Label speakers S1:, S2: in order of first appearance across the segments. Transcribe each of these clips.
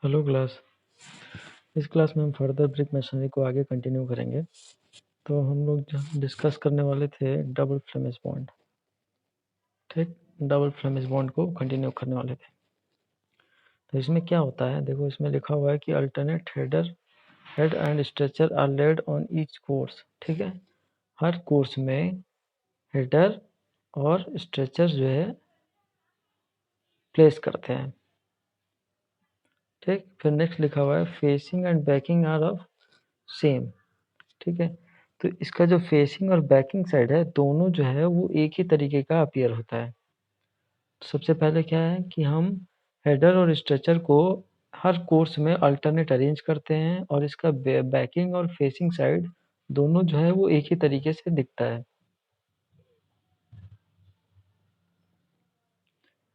S1: Hello class. इस class में हम फर्दर ब्रिक मशीनरी को आगे कंटिन्यू करेंगे। तो हम लोग जो डिस्कस करने वाले थे डबल फ्लेमिश बॉन्ड, ठीक, डबल फ्लेमिश बॉन्ड को कंटिन्यू करने वाले थे। तो इसमें क्या होता है, देखो इसमें लिखा हुआ है कि alternate head and stretcher are laid on each course. ठीक है, हर कोर्स में हेडर और स्ट्रेचर जो है प्लेस करते हैं। ठीक, फिर नेक्स्ट लिखा हुआ है facing and backing are of same. ठीक है, तो इसका जो फेसिंग और बैकिंग साइड है दोनों जो है वो एक ही तरीके का अपीयर होता है। तो सबसे पहले क्या है कि हम हेडर और स्ट्रेचर को हर कोर्स में अल्टरनेट अरेंज करते हैं और इसका बैकिंग और फेसिंग साइड दोनों जो है वो एक ही तरीके से दिखता है,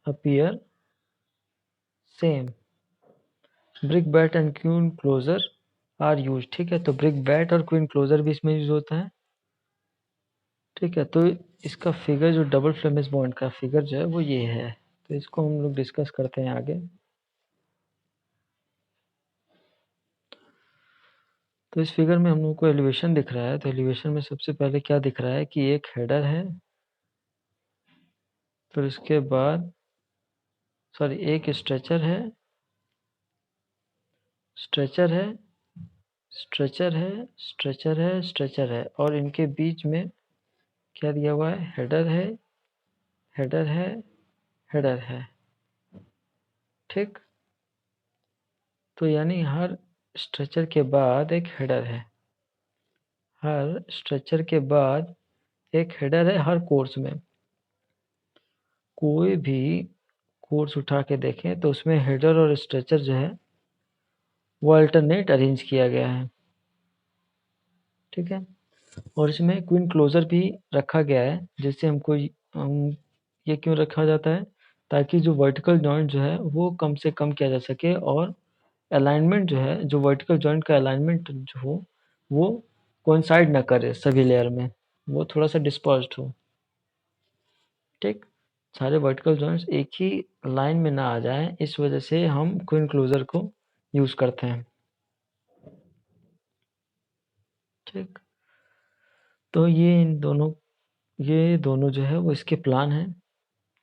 S1: appear same. Brick bat and queen closer are use. ठीक है, तो ब्रिक बैट और क्वीन क्लोजर भी इसमें यूज होता है। ठीक है, तो इसका फिगर जो डबल फ्लेमिश बॉन्ड का फिगर जो है वो ये है। तो इसको हम लोग डिस्कस करते हैं आगे। तो इस फिगर में हम लोग को एलिवेशन दिख रहा है। तो एलिवेशन में सबसे पहले क्या दिख रहा है कि एक हेडर है, फिर इसके बाद एक स्ट्रेचर है, स्ट्रेचर है, स्ट्रेचर है, स्ट्रेचर है, स्ट्रेचर है, और इनके बीच में क्या दिया हुआ है, हेडर है, हेडर है, हेडर है। ठीक, तो यानी हर स्ट्रेचर के बाद एक हेडर है, हर स्ट्रेचर के बाद एक हेडर है हर कोर्स में। कोई भी कोर्स उठा के देखें तो उसमें हेडर और स्ट्रेचर जो है वो अल्टरनेट अरेंज किया गया है। ठीक है, और इसमें क्वीन क्लोजर भी रखा गया है, जिससे हम ये क्यों रखा जाता है, ताकि जो वर्टिकल जॉइंट जो है वो कम से कम किया जा सके और अलाइनमेंट जो है, जो वर्टिकल जॉइंट का अलाइनमेंट जो हो वो कोइंसाइड ना करे सभी लेयर में, वो थोड़ा सा डिस्पर्स्ड हो। ठीक, सारे वर्टिकल जॉइंट्स एक ही लाइन में ना आ जाएं, इस वजह से हम क्वीन क्लोजर को यूज करते हैं। ठीक, तो ये दोनों जो है वो इसके प्लान है।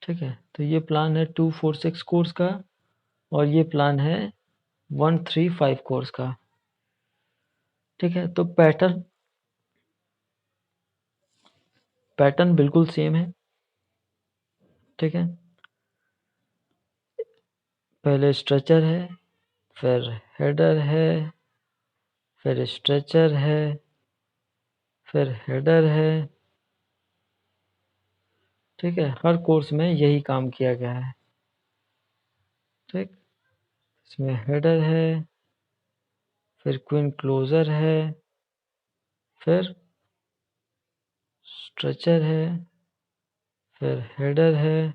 S1: ठीक है, तो ये प्लान है 246 कोर्स का और ये प्लान है 135 कोर्स का। ठीक है, तो पैटर्न बिल्कुल सेम है। ठीक है, पहले स्ट्रेचर है, फिर हेडर है, फिर स्ट्रेचर है, फिर हेडर है। ठीक है, हर कोर्स में यही काम किया गया है। ठीक, इसमें हेडर है, फिर क्वीन क्लोजर है, फिर स्ट्रेचर है, फिर हेडर है,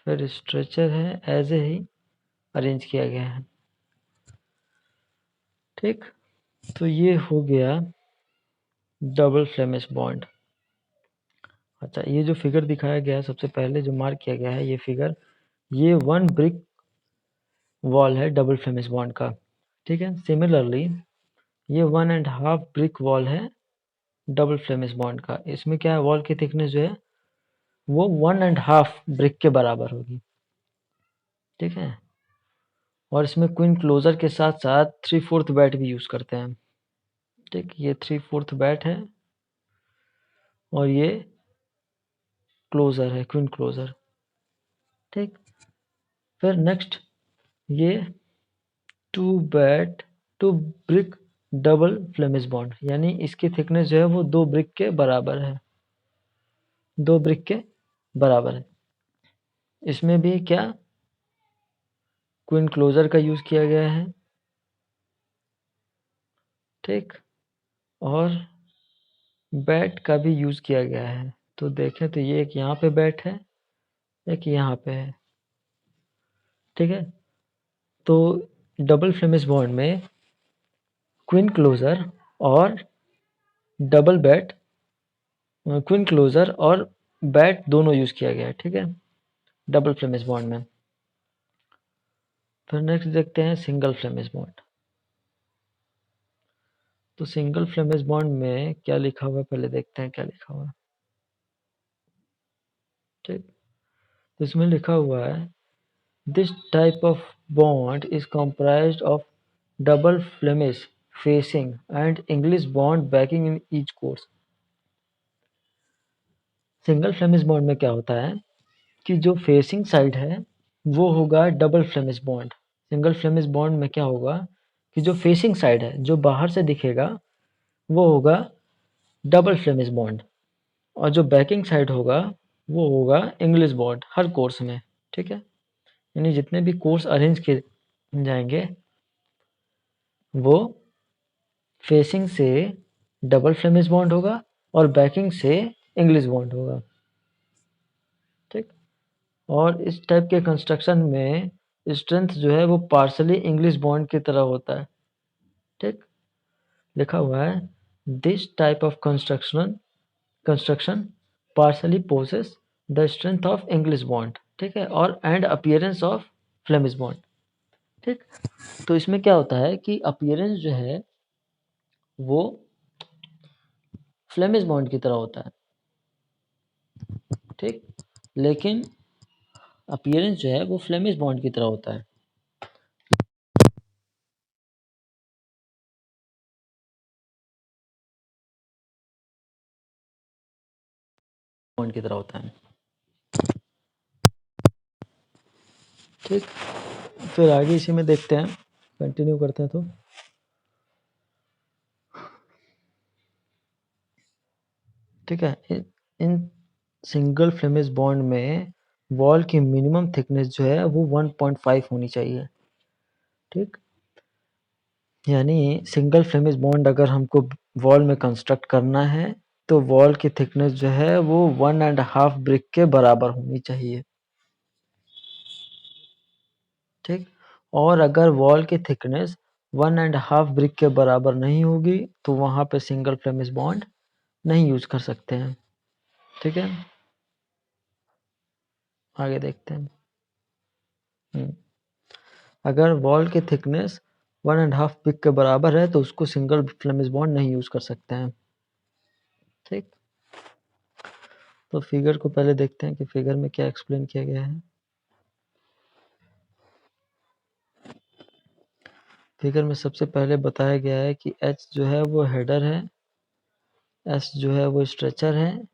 S1: फिर स्ट्रेचर है, ऐसे ही अरेंज किया गया है। ठीक, तो ये हो गया डबल फ्लेमिश बॉन्ड। अच्छा, ये जो फिगर दिखाया गया है सबसे पहले जो मार्क किया गया है ये फिगर, ये 1 ब्रिक वॉल है डबल फ्लेमिश बॉन्ड का। ठीक है, सिमिलरली ये 1.5 ब्रिक वॉल है डबल फ्लेमिश बॉन्ड का। इसमें क्या है, वॉल की थिकनेस जो है वो 1.5 ब्रिक के बराबर होगी। ठीक है, और इसमें क्वीन क्लोजर के साथ साथ 3/4 बैट भी यूज करते हैं। ठीक, ये 3/4 बैट है और ये क्लोजर है, क्वीन क्लोजर। ठीक, फिर नेक्स्ट ये 2 ब्रिक डबल फ्लेमिश बॉन्ड, यानी इसकी थिकनेस जो है वो 2 ब्रिक के बराबर है, 2 ब्रिक के बराबर है। इसमें भी क्या, क्वीन क्लोजर का यूज किया गया है। ठीक, और बैट का भी यूज किया गया है। तो देखें तो ये एक यहाँ पे बैट है, एक यहाँ पे है। ठीक है, तो डबल फ्लेमिश बॉन्ड में क्वीन क्लोजर और डबल बैट, क्वीन क्लोजर और बैट दोनों यूज किया गया है। ठीक है, डबल फ्लेमिश बॉन्ड में। फिर नेक्स्ट देखते हैं सिंगल फ्लेमिश बॉन्ड। तो सिंगल फ्लेमिश बॉन्ड में क्या लिखा हुआ है, पहले देखते हैं क्या लिखा हुआ है। ठीक, तो इसमें लिखा हुआ है this type of bond is comprised of double Flemish facing and English bond backing in each course। Single Flemish bond में क्या होता है कि जो फेसिंग साइड है वो होगा double Flemish bond. Single Flemish bond में क्या होगा कि जो फेसिंग साइड है, जो बाहर से दिखेगा, वो होगा डबल फ्लेमिश बॉन्ड, और जो बैकिंग साइड होगा वो होगा इंग्लिश बॉन्ड हर कोर्स में। ठीक है, यानी जितने भी कोर्स अरेंज किए जाएंगे वो फेसिंग से डबल फ्लेमिश बॉन्ड होगा और बैकिंग से इंग्लिश बॉन्ड होगा। ठीक, और इस टाइप के कंस्ट्रक्शन में स्ट्रेंथ जो है वो पार्शली इंग्लिश बॉन्ड की तरह होता है। ठीक, लिखा हुआ है this type of construction partially possess the strength of English bond. ठीक है, और and appearance of Flemish bond. ठीक, तो इसमें क्या होता है कि अपीयरेंस जो है वो फ्लेमिश बॉन्ड की तरह होता है। ठीक, लेकिन अपीयरेंस जो है वो फ्लेमिश बॉन्ड की तरह होता है। बॉन्ड की तरह होता है। ठीक, फिर आगे इसी में देखते हैं, कंटिन्यू करते हैं। तो ठीक है, इन सिंगल फ्लेमिश बॉन्ड में वॉल की मिनिमम थिकनेस जो है वो 1.5 होनी चाहिए। ठीक, यानी सिंगल फ्लेमिश बॉन्ड अगर हमको वॉल में कंस्ट्रक्ट करना है तो वॉल की थिकनेस जो है वो 1.5 ब्रिक के बराबर होनी चाहिए। ठीक, और अगर वॉल की थिकनेस 1.5 ब्रिक के बराबर नहीं होगी तो वहां पे सिंगल फ्लेमिश बॉन्ड नहीं यूज कर सकते हैं। ठीक है, आगे देखते हैं। अगर वॉल की थिकनेस 1.5 ब्रिक के बराबर है तो उसको सिंगल फ्लेमिश बॉन्ड नहीं यूज कर सकते हैं। ठीक, तो फिगर को पहले देखते हैं कि फिगर में क्या एक्सप्लेन किया गया है। फिगर में सबसे पहले बताया गया है कि एच जो है वो हेडर है, एस जो है वो स्ट्रेचर है,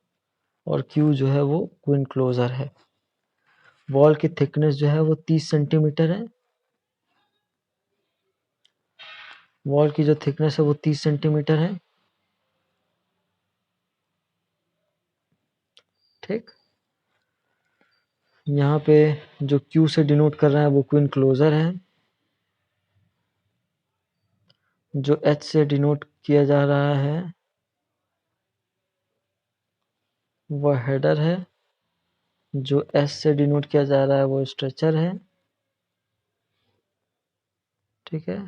S1: और क्यू जो है वो क्वीन क्लोजर है। वॉल की थिकनेस जो है वो 30 सेंटीमीटर है। वॉल की जो थिकनेस है वो 30 सेंटीमीटर है। ठीक, यहाँ पे जो क्यू से डिनोट कर रहा है वो क्वीन क्लोजर है। जो एच से डिनोट किया जा रहा है वह हेडर है। जो एस से डिनोट किया जा रहा है वो स्ट्रेचर है। ठीक है,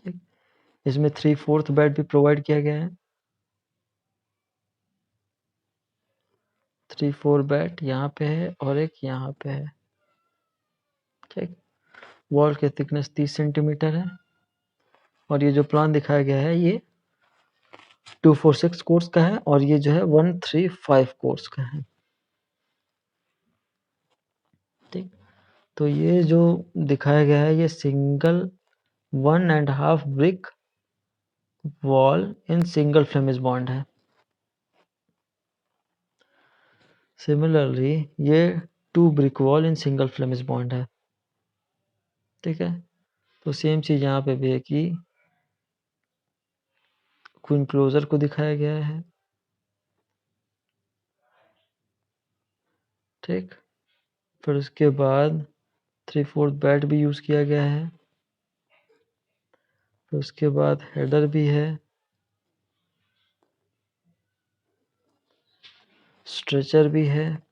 S1: ठीक, इसमें 3/4 बेड भी प्रोवाइड किया गया है। 3/4 बेड यहाँ पे है और एक यहाँ पे है। ठीक, वॉल की थिकनेस 30 सेंटीमीटर है, और ये जो प्लान दिखाया गया है ये 246 कोर्स का है, और ये जो है 135 कोर्स का है। ठीक, तो ये जो दिखाया गया है ये single 1.5 brick wall in single Flemish bond है। सिमिलरली ये 2 brick wall in single Flemish bond है। ठीक है, तो सेम चीज यहाँ पे भी है कि क्वीन क्लोजर को दिखाया गया है। ठीक, फिर उसके बाद 3/4 बेड भी यूज किया गया है। फिर उसके बाद हेडर भी है, स्ट्रेचर भी है,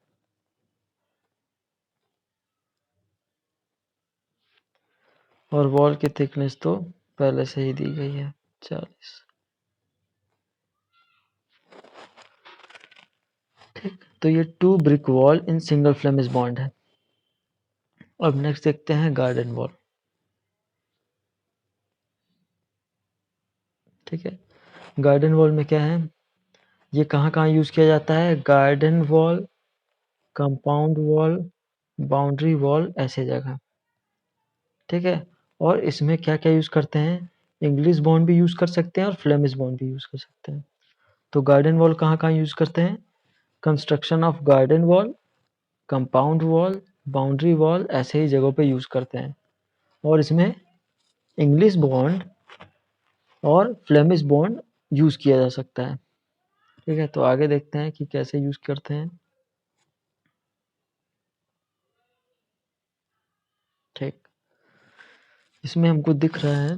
S1: और वॉल की थिकनेस तो पहले से ही दी गई है 40। ठीक, तो ये 2 brick wall in single Flemish bond है। अब नेक्स्ट देखते हैं गार्डन वॉल। ठीक है, गार्डन वॉल में क्या है, ये कहाँ कहाँ यूज किया जाता है, garden wall, compound wall, boundary wall, ऐसे जगह। ठीक है, और इसमें क्या क्या यूज करते हैं, इंग्लिश बॉन्ड भी यूज कर सकते हैं और फ्लेमिश बॉन्ड भी यूज कर सकते हैं। तो गार्डन वॉल कहाँ कहाँ यूज करते हैं, construction of garden wall, compound wall, boundary wall, ऐसे ही जगहों पे यूज करते हैं। और इसमें इंग्लिश बॉन्ड और फ्लेमिश बॉन्ड यूज किया जा सकता है। ठीक है, तो आगे देखते हैं कि कैसे यूज करते हैं। ठीक, इसमें हमको दिख रहा है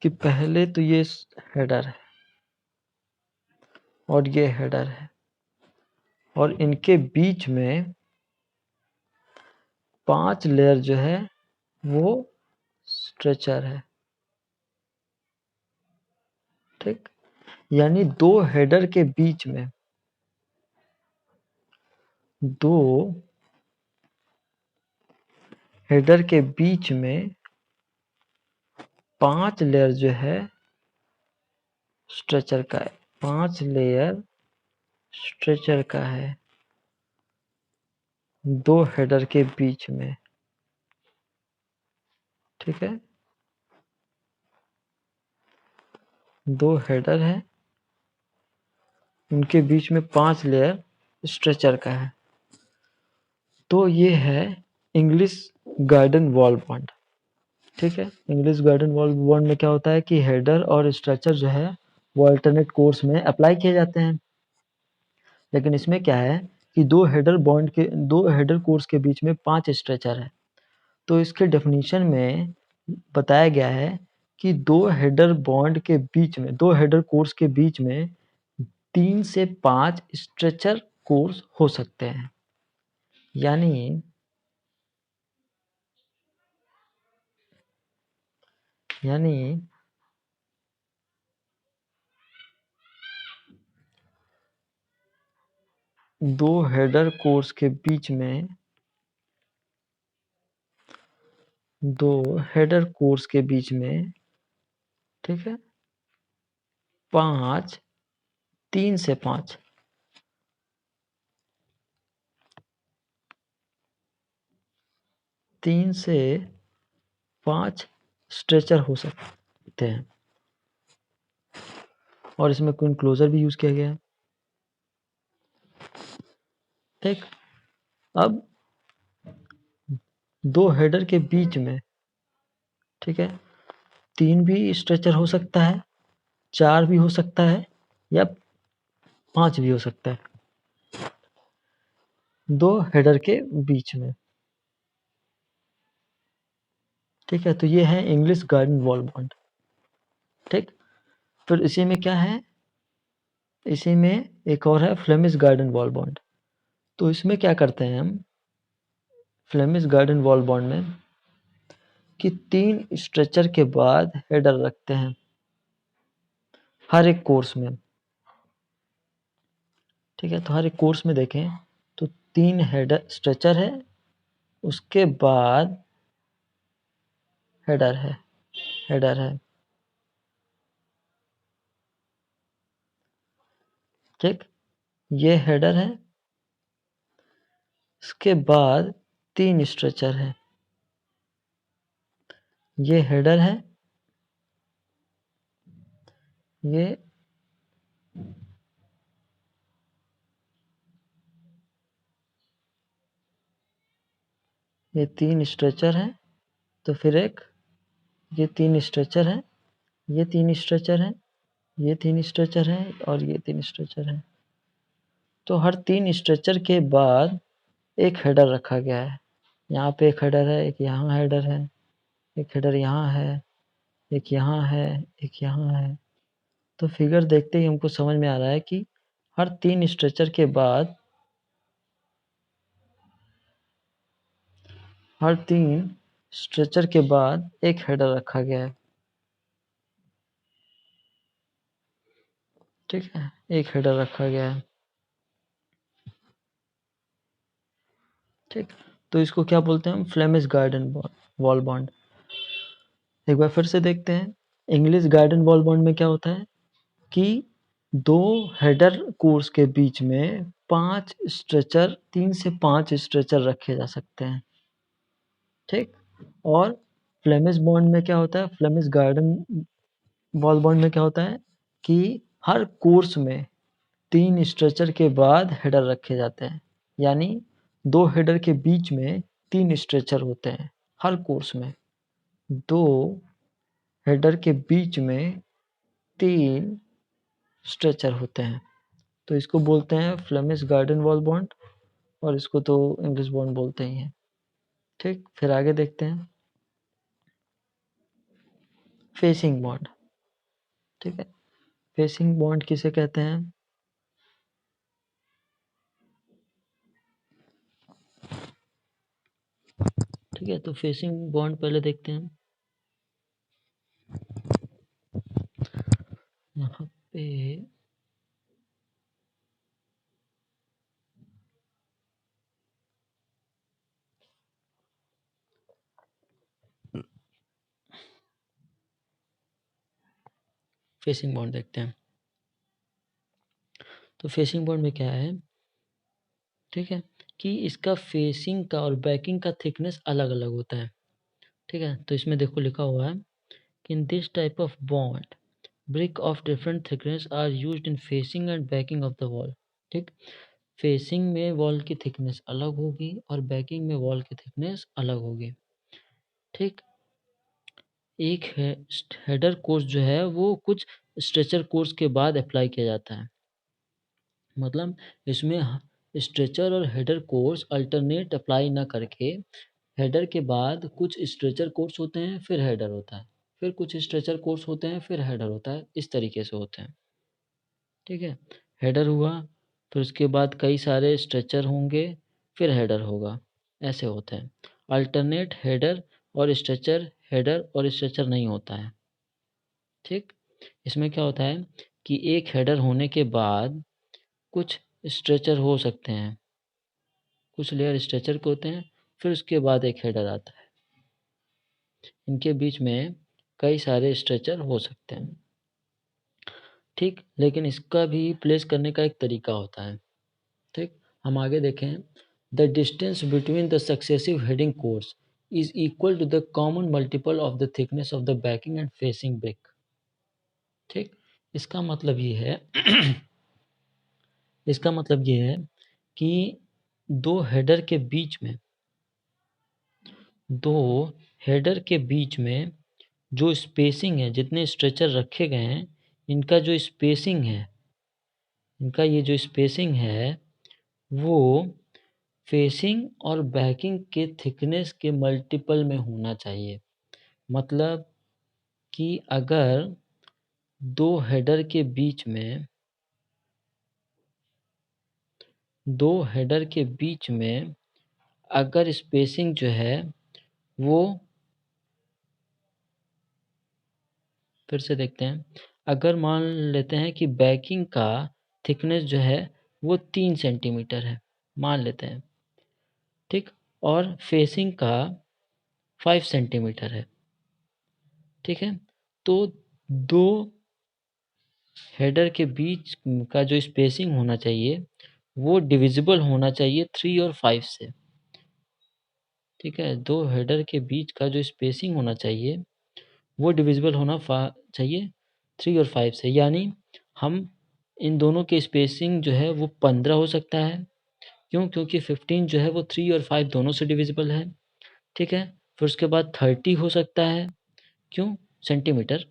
S1: कि पहले तो ये हेडर है और ये हेडर है, और इनके बीच में 5 लेयर जो है वो स्ट्रेचर है। ठीक, यानी दो हेडर के बीच में, दो हेडर के बीच में 5 लेयर जो है स्ट्रेचर का है, 5 लेयर स्ट्रेचर का है दो हेडर के बीच में। ठीक है, दो हेडर है, उनके बीच में 5 लेयर स्ट्रेचर का है। तो ये है इंग्लिश गार्डन वॉल बॉन्ड। ठीक है, इंग्लिश गार्डन वॉल बॉन्ड में क्या होता है कि हेडर और स्ट्रेचर जो है वो अल्टरनेट कोर्स में अप्लाई किए जाते हैं। लेकिन इसमें क्या है कि दो हेडर कोर्स के बीच में 5 स्ट्रेचर है। तो इसके डेफिनेशन में बताया गया है कि दो हेडर बॉन्ड के बीच में, दो हेडर कोर्स के बीच में 3 से 5 स्ट्रेचर कोर्स हो सकते हैं। यानी यानी दो हेडर कोर्स के बीच में, दो हेडर कोर्स के बीच में, ठीक है, 5, 3 से 5, 3 से 5 स्ट्रेचर हो सकते हैं। और इसमें कोई क्लोजर भी यूज किया गया है। ठीक, अब दो हेडर के बीच में, ठीक है, 3 भी स्ट्रेचर हो सकता है, 4 भी हो सकता है, या 5 भी हो सकता है, दो हेडर के बीच में। ठीक है, तो ये है इंग्लिश गार्डन वॉल बॉन्ड। ठीक, फिर इसी में क्या है, इसी में एक और है फ्लेमिश गार्डन वॉल बॉन्ड। तो इसमें क्या करते हैं हम फ्लेमिश गार्डन वॉल बॉन्ड में कि 3 स्ट्रेचर के बाद हेडर रखते हैं हर एक कोर्स में। ठीक है, तो हर एक कोर्स में देखें तो 3 हेडर स्ट्रेचर है, उसके बाद हेडर है, हेडर है। ठीक, ये हेडर है, इसके बाद 3 स्ट्रेचर है, ये हेडर है, ये ये 3 स्ट्रेचर है, तो फिर एक ये 3 स्ट्रेचर है, ये 3 स्ट्रेचर है, ये 3 स्ट्रेचर है, और ये 3 स्ट्रेचर है। तो हर 3 स्ट्रेचर के बाद एक हेडर रखा गया है। यहाँ पे एक हेडर है, एक यहाँ हेडर है, एक हेडर यहाँ है, एक यहाँ है, एक यहाँ है। तो फिगर देखते ही हमको समझ में आ रहा है कि हर 3 स्ट्रेचर के बाद, हर 3 स्ट्रेचर के बाद एक हेडर रखा गया है। ठीक है, एक हेडर रखा गया है। ठीक, तो इसको क्या बोलते हैं हम? Flemish garden wall bond. एक बार फिर से देखते हैं। इंग्लिश गार्डन वॉल बॉन्ड में क्या होता है कि दो हेडर कोर्स के बीच में 3 से 5 स्ट्रेचर रखे जा सकते हैं। ठीक, और फ्लेमिश बॉन्ड में क्या होता है? फ्लेमिश गार्डन वॉल बॉन्ड में क्या होता है कि हर कोर्स में 3 स्ट्रेचर के बाद हेडर रखे जाते हैं, यानी 2 हेडर के बीच में 3 स्ट्रेचर होते हैं। हर कोर्स में 2 हेडर के बीच में 3 स्ट्रेचर होते हैं, तो इसको बोलते हैं फ्लेमिश गार्डन वॉल बॉन्ड, और इसको तो इंग्लिश बॉन्ड बोलते ही हैं। ठीक, फिर आगे देखते हैं फेसिंग बॉन्ड। ठीक है, फेसिंग बॉन्ड किसे कहते हैं? ठीक है, तो फेसिंग बॉन्ड पहले देखते हैं। यहाँ पे फेसिंग बॉन्ड देखते हैं। तो फेसिंग बॉन्ड में क्या है, ठीक है, कि इसका फेसिंग का और बैकिंग का थिकनेस अलग अलग होता है। ठीक है, तो इसमें देखो लिखा हुआ है कि in this type of bond brick of different thickness are used in facing and backing of the wall. ठीक, फेसिंग में वॉल की थिकनेस अलग होगी और बैकिंग में वॉल की थिकनेस अलग होगी। ठीक, एक हेडर कोर्स जो है वो कुछ स्ट्रेचर कोर्स के बाद अप्लाई किया जाता है। मतलब इसमें स्ट्रेचर और हेडर कोर्स अल्टरनेट अप्लाई ना करके हेडर के बाद कुछ स्ट्रेचर कोर्स होते हैं, फिर हेडर होता है, फिर कुछ स्ट्रेचर कोर्स होते हैं, फिर हेडर होता है, इस तरीके से होते हैं। ठीक है, हेडर हुआ, फिर उसके बाद कई सारे स्ट्रेचर होंगे, फिर हेडर होगा, ऐसे होते हैं। अल्टरनेट हेडर और स्ट्रेचर नहीं होता है। ठीक, इसमें क्या होता है कि एक हेडर होने के बाद कुछ स्ट्रेचर हो सकते हैं, कुछ लेयर स्ट्रेचर के होते हैं, फिर उसके बाद एक हेडर आता है। इनके बीच में कई सारे स्ट्रेचर हो सकते हैं। ठीक, लेकिन इसका भी प्लेस करने का एक तरीका होता है। ठीक, हम आगे देखें। The distance between the successive heading course is equal to the common multiple of the thickness of the backing and facing brick. ठीक, इसका मतलब ये है इसका मतलब ये है कि दो हेडर के बीच में दो हेडर के बीच में जो स्पेसिंग है, जितने स्ट्रेचर रखे गए हैं, इनका जो स्पेसिंग है, इनका ये जो स्पेसिंग है वो फेसिंग और बैकिंग के थिकनेस के मल्टीपल में होना चाहिए। मतलब कि अगर दो हेडर के बीच में अगर स्पेसिंग जो है वो, फिर से देखते हैं, अगर मान लेते हैं कि बैकिंग का थिकनेस जो है वो 3 सेंटीमीटर है, मान लेते हैं। ठीक, और फेसिंग का 5 सेंटीमीटर है। ठीक है, तो दो हेडर के बीच का जो स्पेसिंग होना चाहिए वो डिविजिबल होना चाहिए 3 और 5 से। ठीक है, दो हेडर के बीच का जो स्पेसिंग होना चाहिए वो डिविजिबल होना चाहिए 3 और 5 से, यानी हम इन दोनों के स्पेसिंग जो है वो 15 हो सकता है। क्यों? क्योंकि 15 जो है वो 3 और 5 दोनों से डिविजिबल है। ठीक है, फिर उसके बाद 30 हो सकता है। क्यों? सेंटीमीटर।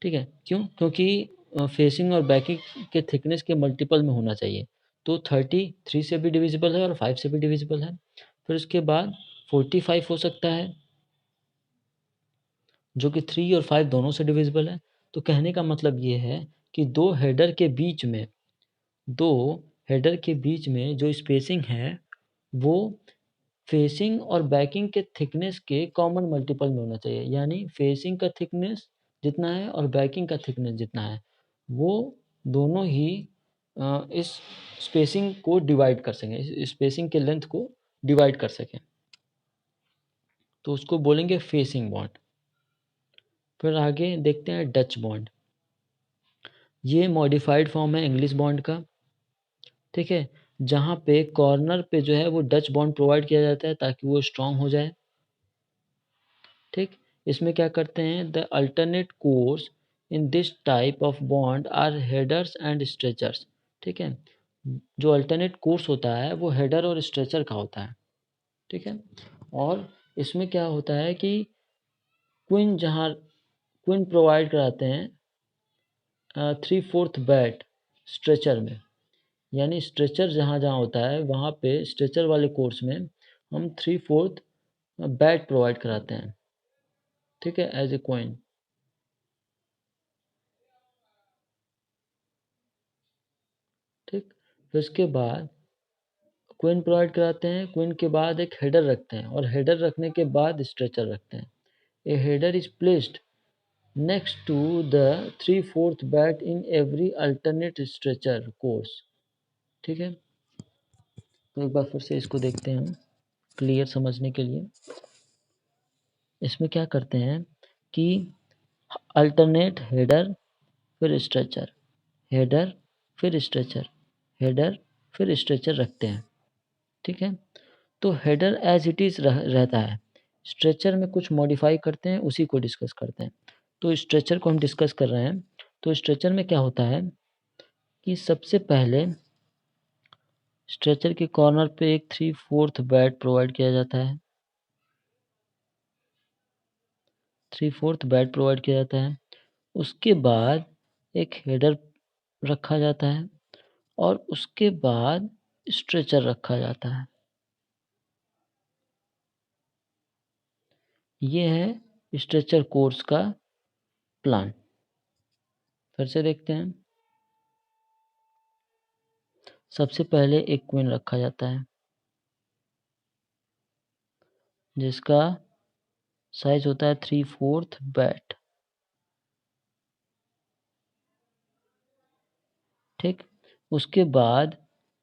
S1: ठीक है, क्यों? क्योंकि फेसिंग और बैकिंग के थिकनेस के मल्टीपल में होना चाहिए। तो 30 3 से भी डिविजिबल है और 5 से भी डिविजिबल है। फिर उसके बाद 45 हो सकता है, जो कि 3 और 5 दोनों से डिविजिबल है। तो कहने का मतलब ये है कि दो हेडर के बीच में जो स्पेसिंग है वो फेसिंग और बैकिंग के थिकनेस के कॉमन मल्टीपल में होना चाहिए। यानी फेसिंग का थिकनेस जितना है और बैकिंग का थिकनेस जितना है, वो दोनों ही इस स्पेसिंग को डिवाइड कर सकें, इस स्पेसिंग के लेंथ को डिवाइड कर सके, तो उसको बोलेंगे फेसिंग बॉन्ड। फिर आगे देखते हैं डच बॉन्ड। ये मॉडिफाइड फॉर्म है इंग्लिश बॉन्ड का, ठीक है, जहाँ पे कॉर्नर पे जो है वो डच बॉन्ड प्रोवाइड किया जाता है ताकि वो स्ट्रांग हो जाए, ठीक। इसमें क्या करते हैं, the alternate course in this type of bond are headers and stretchers, ठीक है। जो अल्टरनेट कोर्स होता है वो हेडर और स्ट्रेचर का होता है, ठीक है। और इसमें क्या होता है कि क्विन प्रोवाइड कराते हैं 3/4 बैट स्ट्रेचर में, यानी स्ट्रेचर जहाँ जहाँ होता है वहाँ पे स्ट्रेचर वाले कोर्स में हम 3/4 बैट प्रोवाइड कराते हैं, ठीक है, एज ए क्विन, ठीक। फिर उसके बाद क्विन प्रोवाइड कराते हैं, क्विन के बाद एक हेडर रखते हैं और हेडर रखने के बाद स्ट्रेचर रखते हैं। A header is placed next to the 3/4 bat in every alternate stretcher course, ठीक है। तो एक बार फिर से इसको देखते हैं हम क्लियर समझने के लिए। इसमें क्या करते हैं कि अल्टरनेट हेडर फिर स्ट्रेचर, हेडर फिर स्ट्रेचर, हेडर फिर स्ट्रेचर रखते हैं, ठीक है। तो हेडर एज इट इज़ रहता है, स्ट्रेचर में कुछ मॉडिफाई करते हैं, उसी को डिस्कस करते हैं। तो स्ट्रेचर को हम डिस्कस कर रहे हैं। तो स्ट्रेचर में क्या होता है कि सबसे पहले स्ट्रेचर के कॉर्नर पे एक 3/4 बैट प्रोवाइड किया जाता है, 3/4 बैट प्रोवाइड किया जाता है। उसके बाद एक हेडर रखा जाता है और उसके बाद स्ट्रेचर रखा जाता है। ये है स्ट्रेचर कोर्स का प्लान। फिर से देखते हैं। सबसे पहले एक क्वीन रखा जाता है जिसका साइज होता है 3/4 बैट, ठीक। उसके बाद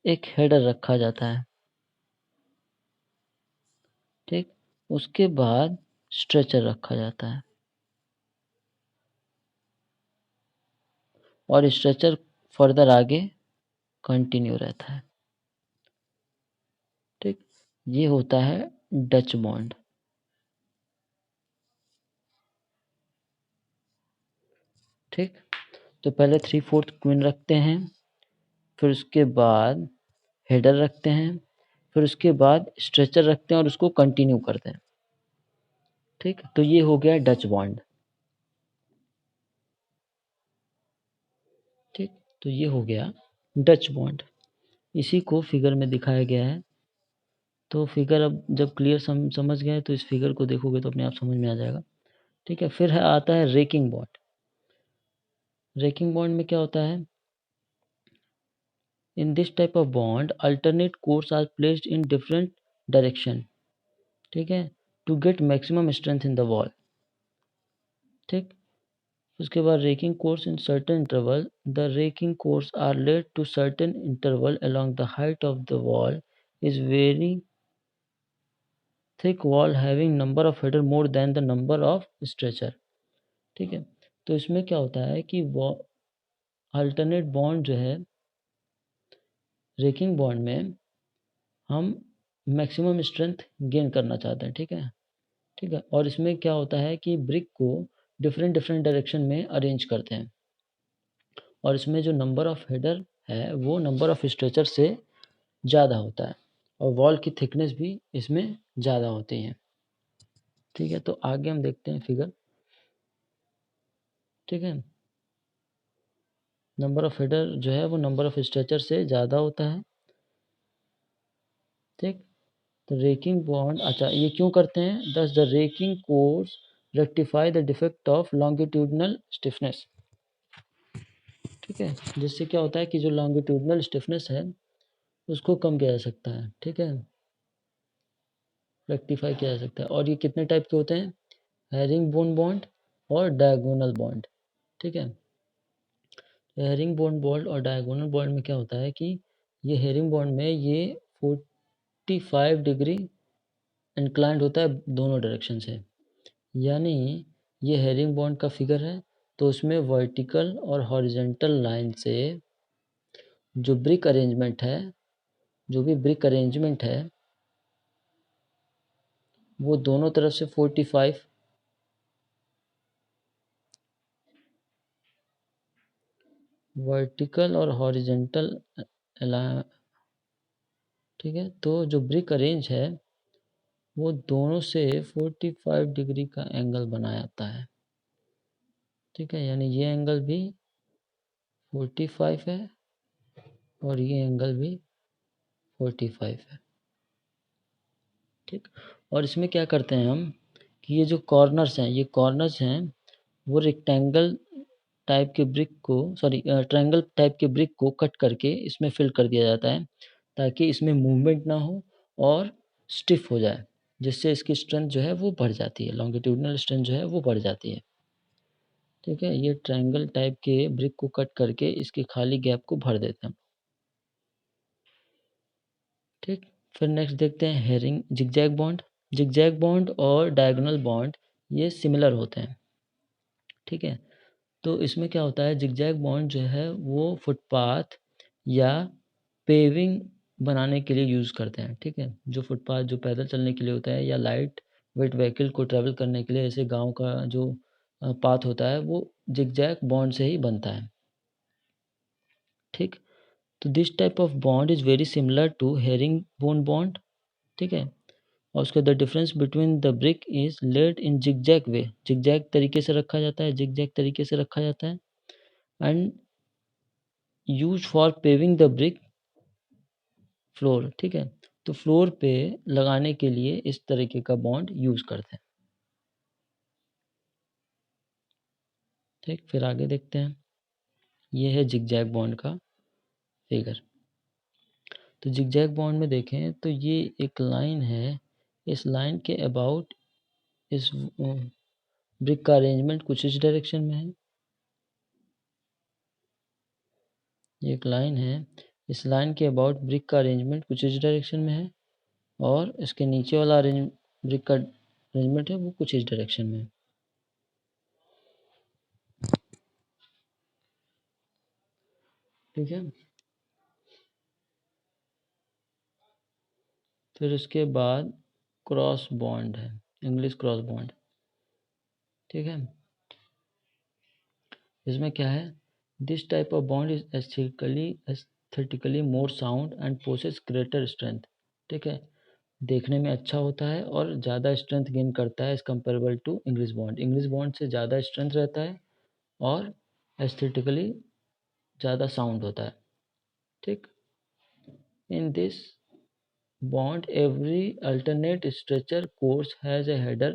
S1: एक हेडर रखा जाता है, ठीक। उसके बाद स्ट्रेचर रखा जाता है और स्ट्रेचर फर्दर आगे कंटिन्यू रहता है, ठीक। ये होता है डच बॉन्ड, ठीक। तो पहले 3/4 क्वीन रखते हैं, फिर उसके बाद हेडर रखते हैं, फिर उसके बाद स्ट्रेचर रखते हैं और उसको कंटिन्यू करते हैं, ठीक। तो ये हो गया डच बॉन्ड, ठीक। तो ये हो गया डच बॉन्ड। इसी को फिगर में दिखाया गया है। तो फिगर अब जब क्लियर समझ गए तो इस फिगर को देखोगे तो अपने आप समझ में आ जाएगा, ठीक है। फिर आता है रेकिंग बॉन्ड। रेकिंग बॉन्ड में क्या होता है, in this type of bond alternate course are placed in different direction, ठीक है, to get maximum strength in the wall, ठीक। उसके बाद raking course in certain interval, the raking course are laid to certain interval along the height of the wall is very thick wall having number of header more than the number of stretcher, ठीक है। तो इसमें क्या होता है कि वो alternate bond जो है रेकिंग बॉन्ड में हम मैक्सिमम स्ट्रेंथ गेन करना चाहते हैं, ठीक है, ठीक है। और इसमें क्या होता है कि ब्रिक को डिफरेंट डिफरेंट डायरेक्शन में अरेंज करते हैं और इसमें जो नंबर ऑफ हेडर है वो नंबर ऑफ स्ट्रेचर से ज़्यादा होता है और वॉल की थिकनेस भी इसमें ज़्यादा होती है, ठीक है। तो आगे हम देखते हैं फिगर, ठीक है। नंबर ऑफ हेडर जो है वो नंबर ऑफ स्ट्रेचर से ज़्यादा होता है, ठीक। तो रेकिंग बॉन्ड, अच्छा ये क्यों करते हैं, दस the raking course rectify the defect of longitudinal stiffness, ठीक है। जिससे क्या होता है कि जो लॉन्गिट्यूडनल स्टिफनेस है उसको कम किया जा सकता है, ठीक है, रेक्टिफाई किया जा सकता है। और ये कितने टाइप के होते हैं, हेरिंग बोन बॉन्ड और डायगोनल बॉन्ड, ठीक है। हेरिंग बोन बॉन्ड और डायगोनल बॉन्ड में क्या होता है कि ये हेरिंग बॉन्ड में ये 45 डिग्री इंक्लाइंड होता है दोनों डायरेक्शन से। यानी ये हेरिंग बॉन्ड का फिगर है, तो उसमें वर्टिकल और हॉरिजेंटल लाइन से जो ब्रिक अरेंजमेंट है, जो भी ब्रिक अरेंजमेंट है, वो दोनों तरफ से 45 वर्टिकल और हॉरिजेंटल, ठीक है। तो जो ब्रिक अरेंज है वो दोनों से 45 डिग्री का एंगल बनाता है, ठीक है। यानी ये एंगल भी 45 है और ये एंगल भी 45 है, ठीक। और इसमें क्या करते हैं हम कि ये जो कॉर्नर्स हैं, ये कॉर्नर्स हैं वो रेक्टेंगल टाइप के ब्रिक को, सॉरी ट्रायंगल टाइप के ब्रिक को कट करके इसमें फिल कर दिया जाता है, ताकि इसमें मूवमेंट ना हो और स्टिफ हो जाए, जिससे इसकी स्ट्रेंथ जो है वो बढ़ जाती है, लॉन्गिट्यूडनल स्ट्रेंथ जो है वो बढ़ जाती है, ठीक है। ये ट्रायंगल टाइप के ब्रिक को कट करके इसके खाली गैप को भर देते हैं, ठीक। फिर नेक्स्ट देखते हैं herring zigzag bond. Zigzag bond और डायगोनल बॉन्ड ये सिमिलर होते हैं, ठीक है। तो इसमें क्या होता है, जिगजैग बॉन्ड जो है वो फुटपाथ या पेविंग बनाने के लिए यूज़ करते हैं, ठीक है। जो फुटपाथ जो पैदल चलने के लिए होता है या लाइट वेट व्हीकल को ट्रैवल करने के लिए, ऐसे गांव का जो पाथ होता है वो जिगजैग बॉन्ड से ही बनता है, ठीक। तो this type of bond is very similar to herring bone bond, ठीक है। और उसका the difference between the brick is laid in zigzag way, zigzag तरीके से रखा जाता है, जिगजैग तरीके से रखा जाता है, and use for paving the brick floor, ठीक है। तो फ्लोर पे लगाने के लिए इस तरीके का बॉन्ड यूज करते हैं, ठीक। फिर आगे देखते हैं, ये है जिगजैग बॉन्ड का फिगर। तो जिगजैग बॉन्ड में देखें तो ये एक लाइन है, इस लाइन के अबाउट इस ब्रिक का अरेंजमेंट कुछ इस डायरेक्शन में है, ये एक लाइन है, इस लाइन के अबाउट ब्रिक का अरेंजमेंट कुछ इस डायरेक्शन में है, और इसके नीचे वाला ब्रिक का अरेंजमेंट है वो कुछ इस डायरेक्शन में है, ठीक है। फिर उसके बाद क्रॉस बॉन्ड है, इंग्लिश क्रॉस बॉन्ड, ठीक है। इसमें क्या है, this type of bond is aesthetically more sound and possess greater strength, ठीक है। देखने में अच्छा होता है और ज़्यादा स्ट्रेंथ गेन करता है as comparable to English bond, English bond से ज़्यादा स्ट्रेंथ रहता है और एस्थेटिकली ज़्यादा साउंड होता है, ठीक। In this bond every alternate stretcher course has a header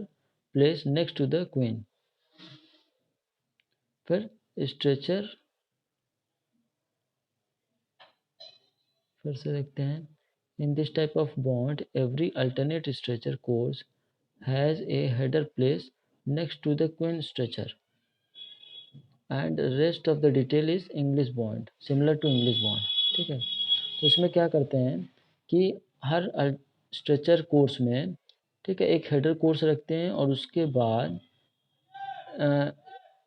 S1: placed next to the queen। फिर स्ट्रेचर, फिर से देखते हैं, in this type of bond every alternate stretcher course has a header place next to the queen stretcher and rest of the detail is English bond similar to English bond, ठीक है। तो इसमें क्या करते हैं कि हर स्ट्रेचर कोर्स में, ठीक है, एक हेडर कोर्स रखते हैं और उसके बाद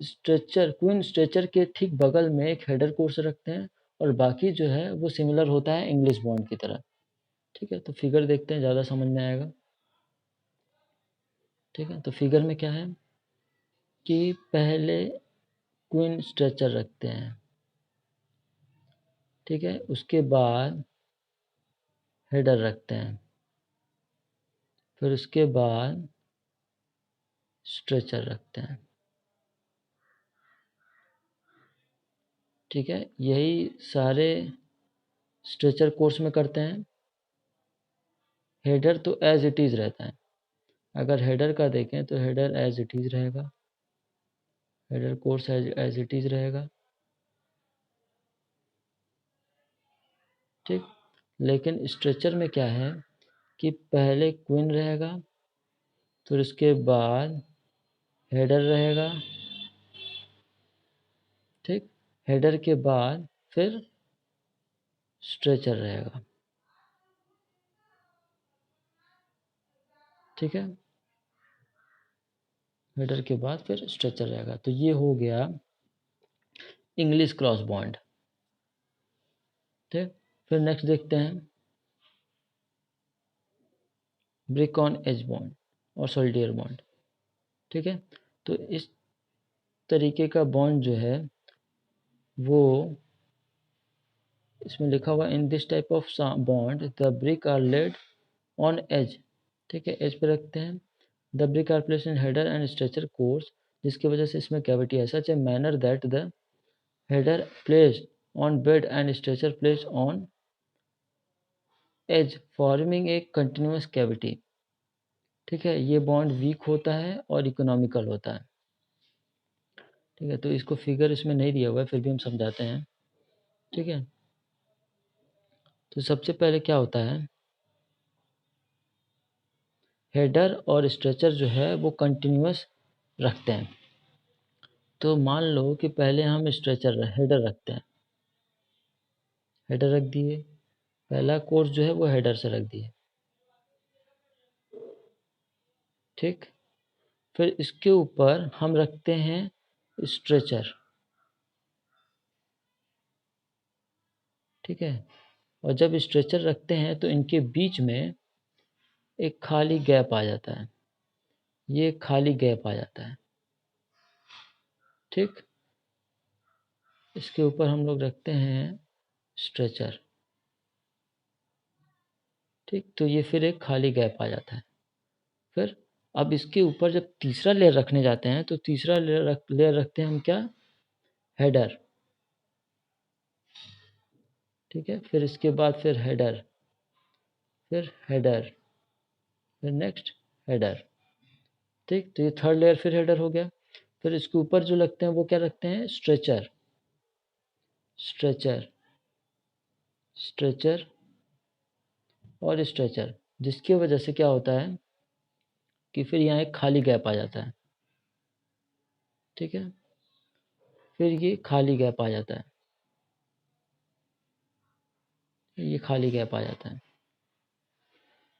S1: स्ट्रेचर क्वीन स्ट्रेचर के ठीक बगल में एक हेडर कोर्स रखते हैं, और बाकी जो है वो सिमिलर होता है इंग्लिश बॉन्ड की तरह, ठीक है। तो फिगर देखते हैं, ज़्यादा समझ में आएगा, ठीक है। तो फिगर में क्या है कि पहले क्वीन स्ट्रेचर रखते हैं, ठीक है, उसके बाद हेडर रखते हैं, फिर उसके बाद स्ट्रेचर रखते हैं, ठीक है। यही सारे स्ट्रेचर कोर्स में करते हैं। हेडर तो एज इट इज़ रहता है, अगर हेडर का देखें तो हेडर एज इट इज़ रहेगा, header course as it is रहेगा, ठीक। लेकिन स्ट्रेचर में क्या है कि पहले क्वीन रहेगा, फिर उसके बाद हेडर रहेगा, ठीक। हेडर के बाद फिर स्ट्रेचर रहेगा, ठीक है, हेडर के बाद फिर स्ट्रेचर रहेगा। तो ये हो गया इंग्लिश क्रॉस बॉन्ड। ठीक, फिर नेक्स्ट देखते हैं ब्रिक ऑन एज बॉन्ड और सोल्डियर बॉन्ड। ठीक है, तो इस तरीके का बॉन्ड जो है वो इसमें लिखा हुआ in this type of bond the brick are laid on edge. ठीक है, एज पे रखते हैं। The brick are placed in header and stretcher course, जिसकी वजह से इसमें कैविटी है। Such a manner that the header placed on bed and stretcher placed on edge forming a continuous cavity. ठीक है, ये बॉन्ड वीक होता है और इकोनॉमिकल होता है। ठीक है, तो इसको फिगर इसमें नहीं दिया हुआ है, फिर भी हम समझाते हैं। ठीक है, तो सबसे पहले क्या होता है, हेडर और स्ट्रेचर जो है वो कंटिन्यूअस रखते हैं। तो मान लो कि पहले हम स्ट्रेचर हेडर रखते हैं, हेडर रख दिए, पहला कोर्स जो है वो हेडर से रख दिए। ठीक, फिर इसके ऊपर हम रखते हैं स्ट्रेचर। ठीक है, और जब स्ट्रेचर रखते हैं तो इनके बीच में एक खाली गैप आ जाता है, ये खाली गैप आ जाता है। ठीक, इसके ऊपर हम लोग रखते हैं स्ट्रेचर। ठीक, तो ये फिर एक खाली गैप आ जाता है। फिर अब इसके ऊपर जब तीसरा लेयर रखने जाते हैं तो तीसरा लेयर रखते हैं हम क्या, हेडर। ठीक है, फिर इसके बाद फिर हेडर, फिर हेडर, फिर नेक्स्ट हेडर। ठीक, तो ये थर्ड लेयर फिर हेडर हो गया। फिर इसके ऊपर जो लगते हैं वो क्या रखते हैं, स्ट्रेचर, स्ट्रेचर, स्ट्रेचर और स्ट्रेचर, जिसकी वजह से क्या होता है कि फिर यहाँ एक खाली गैप आ जाता है। ठीक है, फिर ये खाली गैप आ जाता है, ये खाली गैप आ जाता है।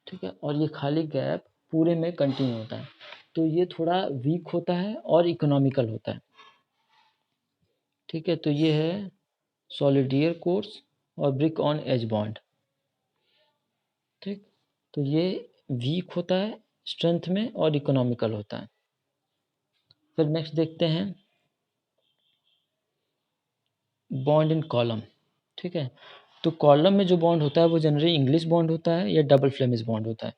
S1: ठीक है, और ये खाली गैप पूरे में कंटिन्यू होता है। तो ये थोड़ा वीक होता है और इकोनॉमिकल होता है। ठीक है, तो ये है सॉलिडियर कोर्स और ब्रिक ऑन एज बॉन्ड। ठीक, तो ये वीक होता है स्ट्रेंथ में और इकोनॉमिकल होता है। फिर नेक्स्ट देखते हैं बॉन्ड इन कॉलम। ठीक है, तो कॉलम में जो बॉन्ड होता है वो जनरली इंग्लिश बॉन्ड होता है या डबल फ्लेमिश बॉन्ड होता है।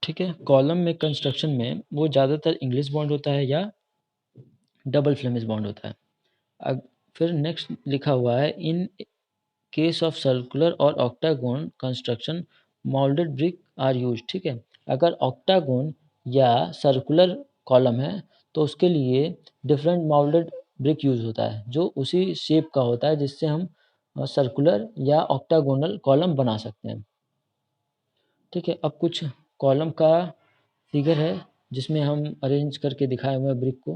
S1: ठीक है, कॉलम में कंस्ट्रक्शन में वो ज़्यादातर इंग्लिश बॉन्ड होता है या डबल फ्लेमिश बॉन्ड होता है। अब फिर नेक्स्ट लिखा हुआ है इन केस ऑफ सर्कुलर और octagon construction moulded brick are use. ठीक है, अगर ऑक्टागोन या सर्कुलर कॉलम है तो उसके लिए डिफरेंट मोल्डेड ब्रिक यूज होता है जो उसी शेप का होता है जिससे हम सर्कुलर या ऑक्टागोनल कॉलम बना सकते हैं। ठीक है, अब कुछ कॉलम का फिगर है जिसमें हम अरेंज करके दिखाए हुए ब्रिक को,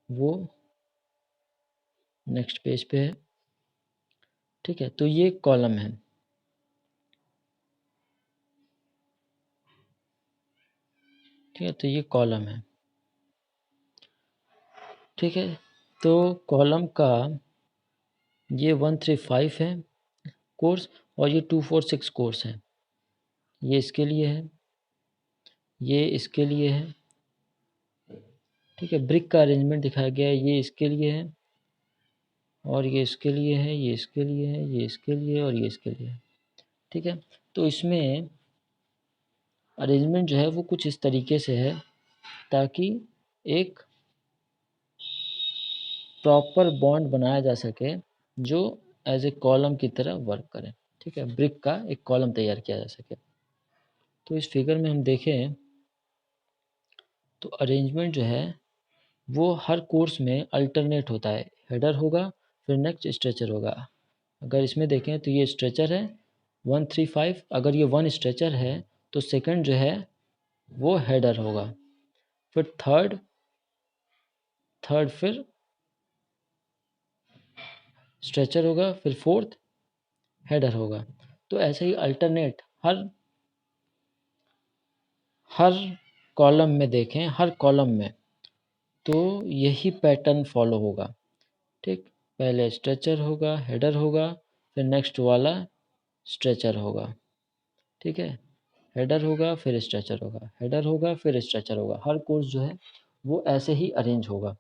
S1: वो नेक्स्ट पेज पे है। ठीक है, तो ये कॉलम है। ठीक है, तो ये कॉलम है। ठीक है, तो कॉलम का ये 135 है कोर्स और ये 246 कोर्स है। ये इसके लिए है, ये इसके लिए है। ठीक है, ब्रिक का अरेंजमेंट दिखाया गया है, ये इसके लिए है और ये इसके लिए है, ये इसके लिए है, ये इसके लिए है और ये इसके लिए है। ठीक है, तो इसमें अरेंजमेंट जो है वो कुछ इस तरीके से है ताकि एक प्रॉपर बॉन्ड बनाया जा सके जो एज ए कॉलम की तरह वर्क करे। ठीक है, ब्रिक का एक कॉलम तैयार किया जा सके। तो इस फिगर में हम देखें तो अरेंजमेंट जो है वो हर कोर्स में अल्टरनेट होता है, हेडर होगा फिर नेक्स्ट स्ट्रेचर होगा। अगर इसमें देखें तो ये स्ट्रेचर है 135, अगर ये वन स्ट्रेचर है तो सेकंड जो है वो हेडर होगा, फिर थर्ड, थर्ड फिर स्ट्रेचर होगा, फिर फोर्थ हेडर होगा। तो ऐसे ही अल्टरनेट हर हर कॉलम में देखें, हर कॉलम में तो यही पैटर्न फॉलो होगा। ठीक, पहले स्ट्रेचर होगा, हेडर होगा, फिर नेक्स्ट वाला स्ट्रेचर होगा। ठीक है, हेडर होगा फिर स्ट्रेचर होगा, हेडर होगा फिर स्ट्रेचर होगा। हर कोर्स जो है वो ऐसे ही अरेंज होगा।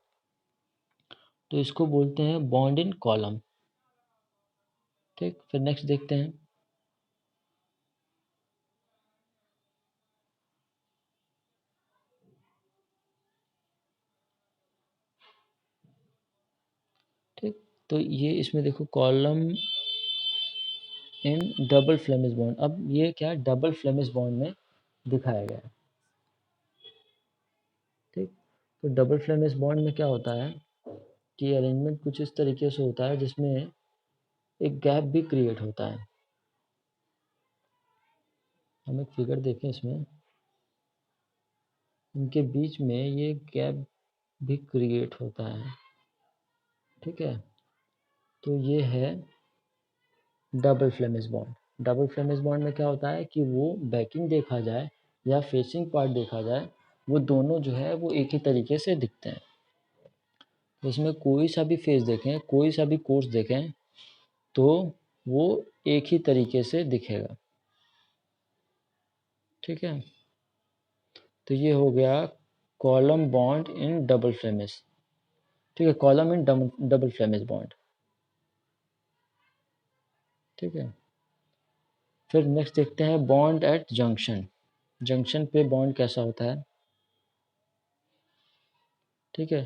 S1: तो इसको बोलते हैं बॉन्ड इन कॉलम। ठीक, फिर नेक्स्ट देखते हैं। ठीक, तो ये इसमें देखो column in double Flemish bond. अब ये क्या डबल फ्लेमिश बॉन्ड में दिखाया गया है। ठीक, तो डबल फ्लेमिश बॉन्ड में क्या होता है कि अरेंजमेंट कुछ इस तरीके से होता है जिसमें एक गैप भी क्रिएट होता है। हम एक फिगर देखें, इसमें इनके बीच में ये गैप भी क्रिएट होता है। ठीक है, तो ये है double Flemish bond. Double Flemish bond में क्या होता है कि वो बैकिंग देखा जाए या फेसिंग पार्ट देखा जाए, वो दोनों जो है वो एक ही तरीके से दिखते हैं। तो इसमें कोई सा भी फेस देखें, कोई सा भी कोर्स देखें, तो वो एक ही तरीके से दिखेगा। ठीक है, तो ये हो गया column bond in double Flemish. ठीक है, column in double Flemish bond. ठीक है, फिर नेक्स्ट देखते हैं बॉन्ड एट जंक्शन। जंक्शन पे बॉन्ड कैसा होता है। ठीक है,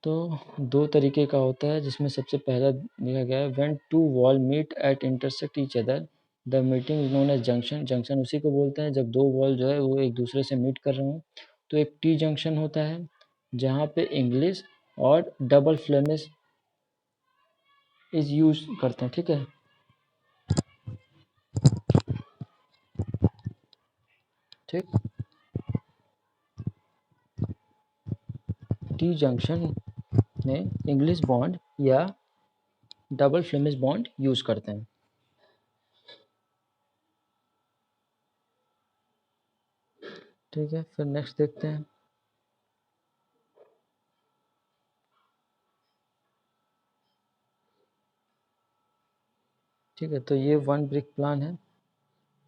S1: तो दो तरीके का होता है, जिसमें सबसे पहला दिया गया है when two wall meet at intersect each other the meeting is known as junction. Junction उसी को बोलते हैं जब दो वॉल जो है वो एक दूसरे से मीट कर रहे हों। तो एक टी जंक्शन होता है जहाँ पे इंग्लिश और डबल फ्लेमिश इज यूज करते हैं। ठीक है, ठीक, टी जंक्शन में इंग्लिश बॉन्ड या डबल फ्लेमिश बॉन्ड यूज करते हैं। ठीक है, फिर नेक्स्ट देखते हैं। ठीक है, तो ये वन ब्रिक प्लान है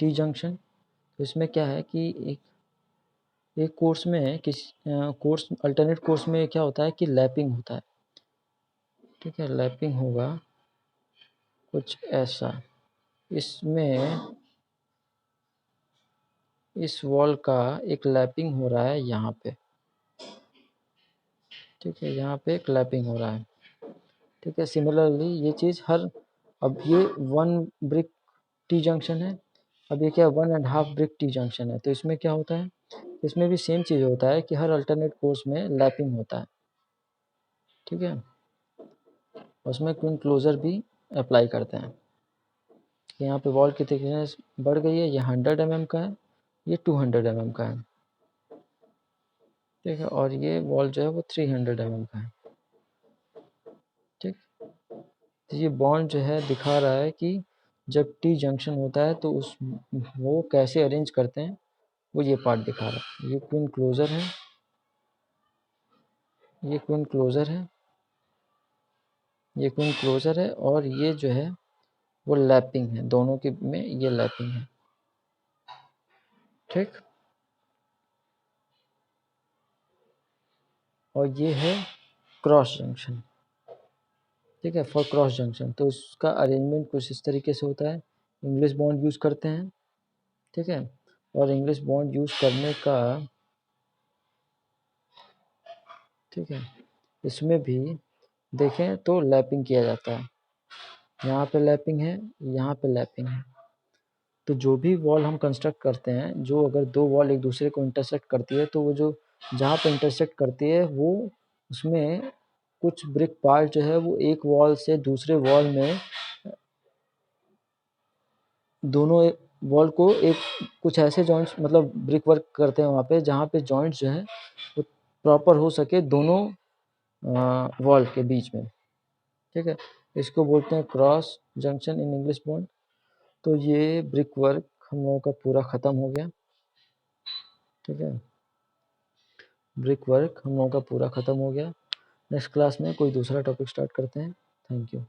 S1: टी जंक्शन। तो इसमें क्या है कि एक कोर्स में कोर्स अल्टरनेट कोर्स में क्या होता है कि लैपिंग होता है। ठीक है, लैपिंग होगा कुछ ऐसा। इसमें इस वॉल का एक लैपिंग हो रहा है यहाँ पे। ठीक है, यहाँ पे एक लैपिंग हो रहा है। ठीक है, सिमिलरली ये चीज़ हर, अब ये वन ब्रिक टी जंक्शन है, अब ये क्या 1.5 ब्रिक टी जंक्शन है। तो इसमें क्या होता है, इसमें भी सेम चीज़ होता है कि हर अल्टरनेट कोर्स में लैपिंग होता है। ठीक है, उसमें क्विन क्लोजर भी अप्लाई करते हैं। यहाँ पे वॉल की थिकनेस बढ़ गई है, ये 100 mm का है, ये 200 mm का है। ठीक है, और ये वॉल जो है वो 300 mm का है। ठीक, तो ये बॉन्ड जो है दिखा रहा है कि जब टी जंक्शन होता है तो उस वो कैसे अरेंज करते हैं, वो ये पार्ट दिखा रहा है। ये क्विन क्लोजर है, ये क्विन क्लोजर है, ये क्विन क्लोजर है, और ये जो है वो लैपिंग है, दोनों के में ये लैपिंग है। ठीक, और ये है क्रॉस जंक्शन। ठीक है, फॉर क्रॉस जंक्शन तो उसका अरेंजमेंट कुछ इस तरीके से होता है। इंग्लिश बॉन्ड यूज़ करते हैं। ठीक है, और इंग्लिश बॉन्ड यूज़ करने का, ठीक है, इसमें भी देखें तो लैपिंग किया जाता है। यहाँ पे लैपिंग है, यहाँ पे लैपिंग है। तो जो भी वॉल हम कंस्ट्रक्ट करते हैं, जो अगर दो वॉल एक दूसरे को इंटरसेक्ट करती है, तो वो जो जहाँ पे इंटरसेक्ट करती है वो उसमें कुछ ब्रिक पार्ट जो है वो एक वॉल से दूसरे वॉल में, दोनों वॉल को एक कुछ ऐसे जॉइंट्स मतलब ब्रिक वर्क करते हैं वहाँ पे, जहाँ पे जॉइंट्स जो हैं वो प्रॉपर हो सके दोनों वॉल के बीच में। ठीक है, इसको बोलते हैं cross junction in English bond. तो ये ब्रिक वर्क हम लोगों का पूरा ख़त्म हो गया। ठीक है, ब्रिक वर्क हम लोगों का पूरा ख़त्म हो गया। नेक्स्ट क्लास में कोई दूसरा टॉपिक स्टार्ट करते हैं। Thank you.